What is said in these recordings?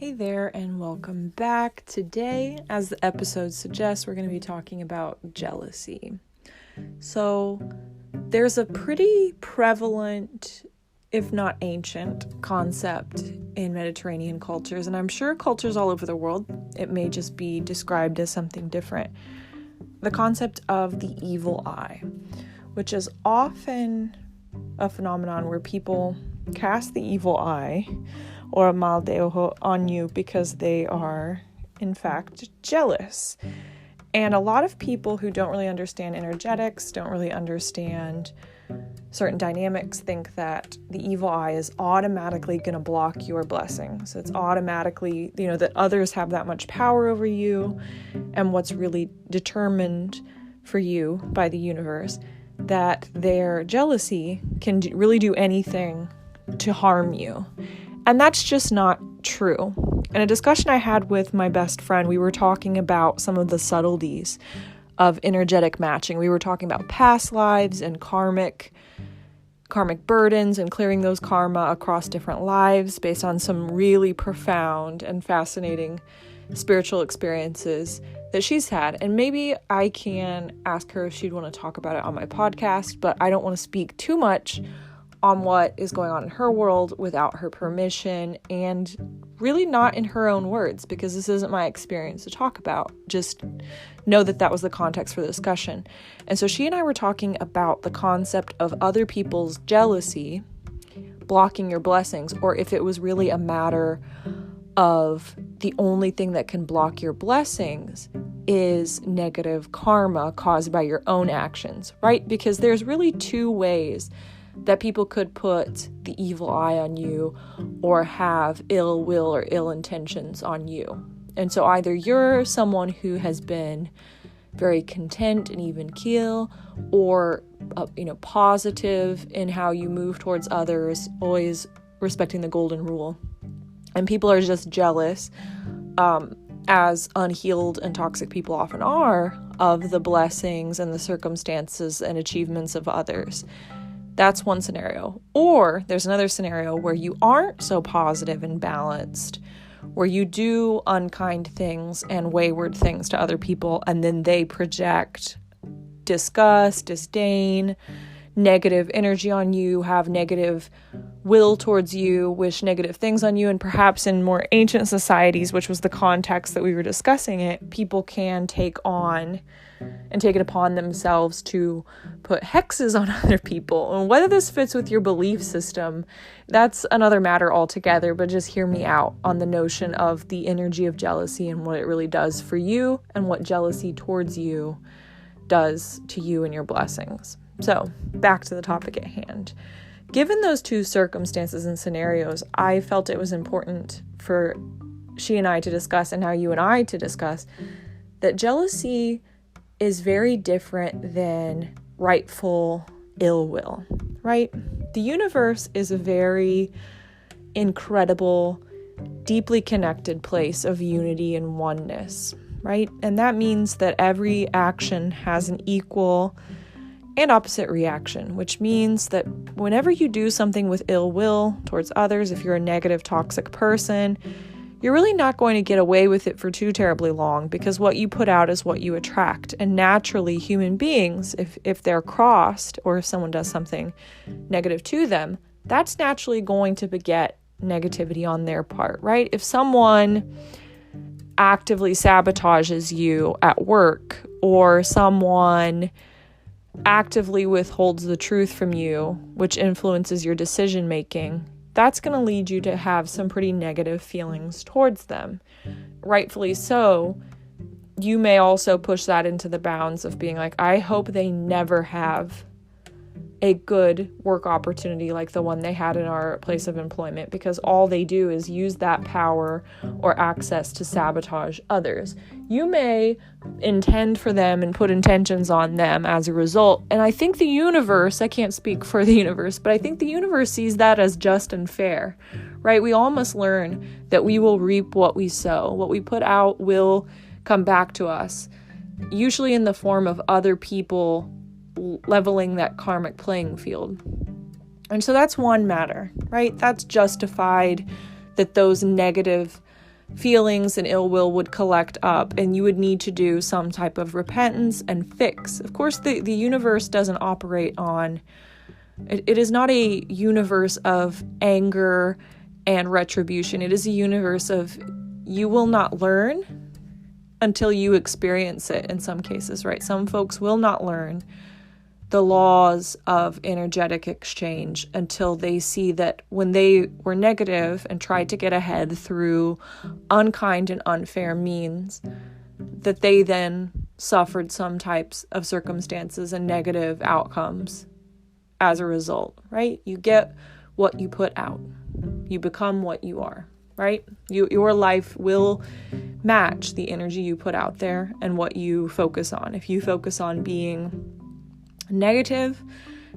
Hey there, and welcome back. Today, as the episode suggests, we're going to be talking about jealousy. So, there's a pretty prevalent, if not ancient, concept in Mediterranean cultures, and I'm sure cultures all over the world, it may just be described as something different. The concept of the evil eye, which is often a phenomenon where people cast the evil eye or a mal de ojo on you because they are, in fact, jealous. And a lot of people who don't really understand energetics, don't really understand certain dynamics, think that the evil eye is automatically going to block your blessings. It's automatically, that others have that much power over you, and what's really determined for you by the universe, that their jealousy can really do anything to harm you. And that's just not true. In a discussion I had with my best friend, we were talking about some of the subtleties of energetic matching. We were talking about past lives and karmic burdens and clearing those karma across different lives based on some really profound and fascinating spiritual experiences that she's had. And maybe I can ask her if she'd want to talk about it on my podcast, but I don't want to speak too much on what is going on in her world without her permission, and really not in her own words, because this isn't my experience to talk about. Just know that was the context for the discussion. And so she and I were talking about the concept of other people's jealousy blocking your blessings, or if it was really a matter of the only thing that can block your blessings is negative karma caused by your own actions, right? Because there's really two ways that people could put the evil eye on you or have ill will or ill intentions on you. And so either you're someone who has been very content and even keel, or positive in how you move towards others, always respecting the golden rule. And people are just jealous, as unhealed and toxic people often are, of the blessings and the circumstances and achievements of others. That's one scenario. Or there's another scenario where you aren't so positive and balanced, where you do unkind things and wayward things to other people, and then they project disgust, disdain, negative energy on you, have negative will towards you, wish negative things on you. And perhaps in more ancient societies, which was the context that we were discussing it, people can take on and take it upon themselves to put hexes on other people. And whether this fits with your belief system, that's another matter altogether, but just hear me out on the notion of the energy of jealousy and what it really does for you and what jealousy towards you does to you and your blessings. So, back to the topic at hand. Given those two circumstances and scenarios, I felt it was important for she and I to discuss, and now you and I to discuss, that jealousy is very different than rightful ill will, right? The universe is a very incredible, deeply connected place of unity and oneness, right? And that means that every action has an equal and opposite reaction, which means that whenever you do something with ill will towards others, if you're a negative, toxic person, you're really not going to get away with it for too terribly long, because what you put out is what you attract. And naturally, human beings, if they're crossed, or if someone does something negative to them, that's naturally going to beget negativity on their part, right? If someone actively sabotages you at work, or someone actively withholds the truth from you, which influences your decision making, that's going to lead you to have some pretty negative feelings towards them. Rightfully so. You may also push that into the bounds of being like, I hope they never have a good work opportunity like the one they had in our place of employment, because all they do is use that power or access to sabotage others. You may intend for them and put intentions on them as a result. And I think the universe, I can't speak for the universe, but I think the universe sees that as just and fair, right? We all must learn that we will reap what we sow. What we put out will come back to us, usually in the form of other people leveling that karmic playing field. And so that's one matter, right? That's justified, that those negative feelings and ill will would collect up, and you would need to do some type of repentance and fix. Of course, the universe doesn't operate on, it is not a universe of anger and retribution. It is a universe of, you will not learn until you experience it in some cases, right? Some folks will not learn the laws of energetic exchange until they see that when they were negative and tried to get ahead through unkind and unfair means, that they then suffered some types of circumstances and negative outcomes as a result, right? You get what you put out. You become what you are, right? Your life will match the energy you put out there and what you focus on. If you focus on being negative,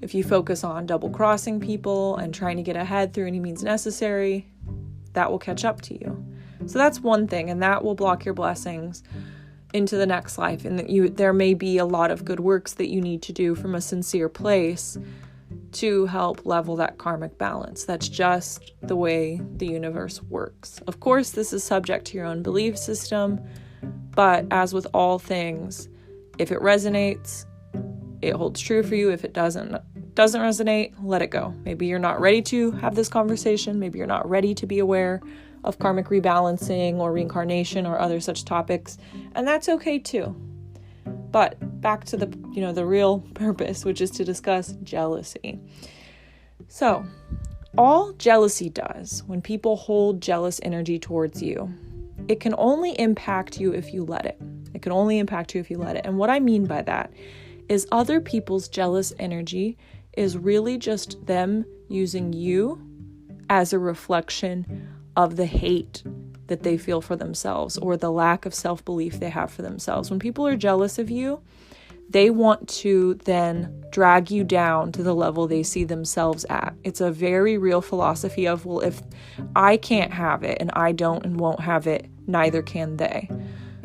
if you focus on double-crossing people and trying to get ahead through any means necessary, that will catch up to you. So that's one thing, and that will block your blessings into the next life. And that there may be a lot of good works that you need to do from a sincere place to help level that karmic balance. That's just the way the universe works. Of course, this is subject to your own belief system, but as with all things, if it resonates, it holds true for you. If it doesn't resonate, let it go. Maybe you're not ready to have this conversation. Maybe you're not ready to be aware of karmic rebalancing or reincarnation or other such topics, and that's okay too. But back to the real purpose, which is to discuss jealousy. So, all jealousy does, when people hold jealous energy towards you, it can only impact you if you let it. It can only impact you if you let it. And what I mean by that is other people's jealous energy is really just them using you as a reflection of the hate that they feel for themselves or the lack of self-belief they have for themselves. When people are jealous of you, they want to then drag you down to the level they see themselves at. It's a very real philosophy of, well, if I can't have it and I don't and won't have it, neither can they.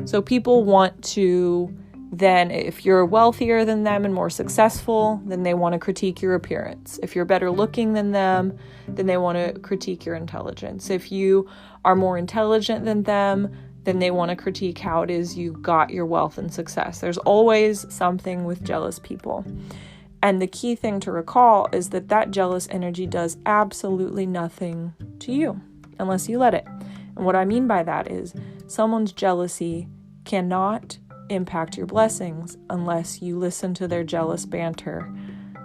So people want to then, if you're wealthier than them and more successful, then they want to critique your appearance. If you're better looking than them, then they want to critique your intelligence. If you are more intelligent than them, then they want to critique how it is you got your wealth and success. There's always something with jealous people. And the key thing to recall is that jealous energy does absolutely nothing to you unless you let it. And what I mean by that is someone's jealousy cannot impact your blessings unless you listen to their jealous banter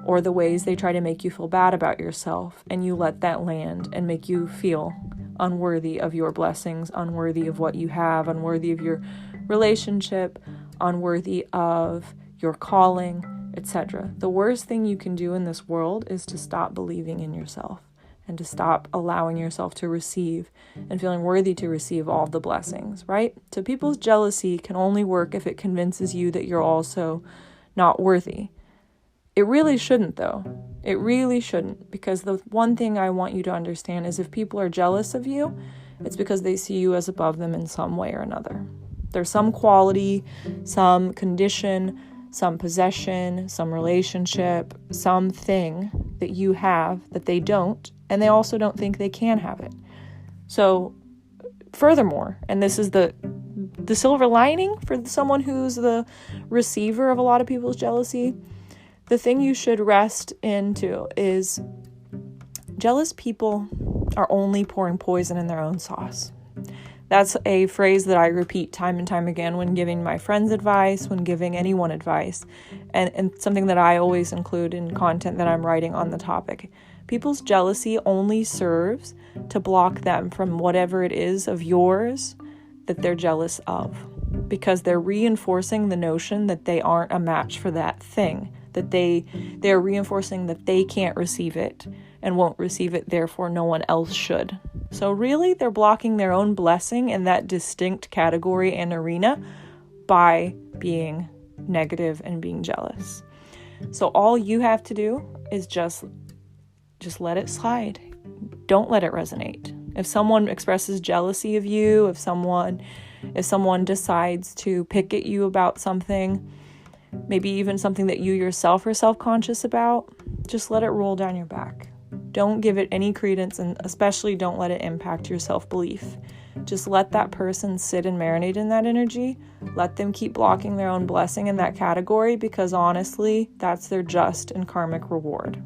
or the ways they try to make you feel bad about yourself, and you let that land and make you feel unworthy of your blessings, unworthy of what you have, unworthy of your relationship, unworthy of your calling, etc. The worst thing you can do in this world is to stop believing in yourself and to stop allowing yourself to receive and feeling worthy to receive all the blessings, right? So people's jealousy can only work if it convinces you that you're also not worthy. It really shouldn't, though. It really shouldn't, because the one thing I want you to understand is if people are jealous of you, it's because they see you as above them in some way or another. There's some quality, some condition, some possession, some relationship, something that you have that they don't, and they also don't think they can have it. So, furthermore, and this is the silver lining for someone who's the receiver of a lot of people's jealousy, the thing you should rest into is jealous people are only pouring poison in their own sauce. That's a phrase that I repeat time and time again when giving my friends advice, when giving anyone advice, and something that I always include in content that I'm writing on the topic. People's jealousy only serves to block them from whatever it is of yours that they're jealous of, because they're reinforcing the notion that they aren't a match for that thing, that they're reinforcing that they can't receive it and won't receive it, therefore no one else should. So really, they're blocking their own blessing in that distinct category and arena by being negative and being jealous. So all you have to do is just let it slide. Don't let it resonate. If someone expresses jealousy of you, if someone decides to pick at you about something, maybe even something that you yourself are self-conscious about, just let it roll down your back. Don't give it any credence, and especially don't let it impact your self-belief. Just let that person sit and marinate in that energy. Let them keep blocking their own blessing in that category, because honestly, that's their just and karmic reward.